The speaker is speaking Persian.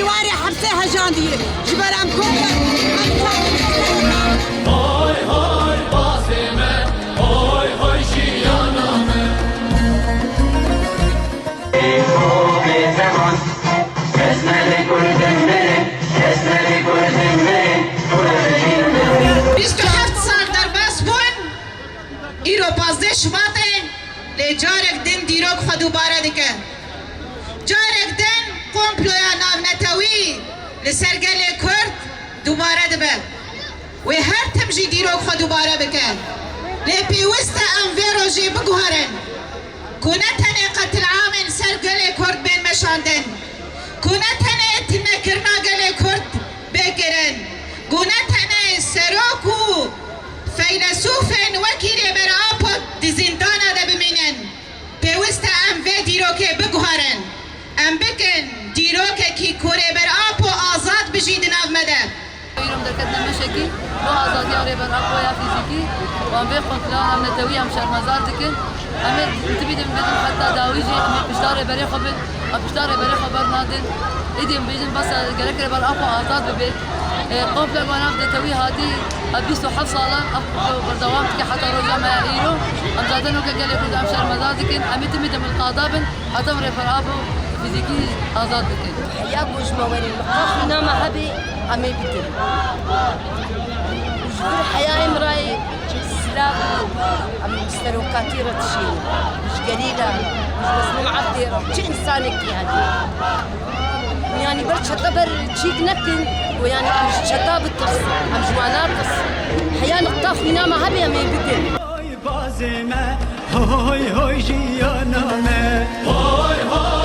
دیواری حبسه هجاندیه جبرم کن های های باسمه های های شیانامه خوب زمان کسنه گردن برن کسنه گردن برن 27 سال در بس بون ایرو 15 شباطه لی جارک دن دیروک خود دوباره دیگه جارک دن کمپلویا ناونتوی لسرگل کرد دوباره دبه و هر تمجی دیروک خود دوباره بکه لی پیوست انویرو جی بگوهرن کنه تنه قتل عامن سرگل کرد بین مشاندن کنه تنه اتنه کرنا گل کرد بگرن کنه تنه سروکو فیلسوفن وکیری بر آپو دی زندانه ده بمینن پیوست انوی دیروکه بگوهرن ام بکن دیروکه کی کوری بر آپو آزاد بجید نومده ایرم در کتن مشکی رو آزادی آره بر آپو یا فیزیکی و ام بیخون کلا هم نتوی هم شرمزار دکن امید تبیدم بدم حتی داویجی امید پشتاره بری خوب پشتاره بری خبر نادن ایدیم بیجن بس گرکر بر آپو آزاد ببی قبل ما نبدأ توي هذه أبيستو حصلة بردوام كي حتى رجع ما إيرو أم زادنو كقال يكون أمشار مزادك أميت من القاضبن أتمر فرابو فيزيكي آزاد بكين حياك وجمع وين المقاف نام هبي أمي بدل وجبر حياة إمرأي سلام أم مسترو كثيرة شيء مش قليلة مش بس معبدة شيء إنسانك يعني برد شطبر تشيك نكن ويعني شطاب الطرس أم جوانات طرس حياة نقطاف ونام هبي أمي بدل های بازمه های های شیانامه های های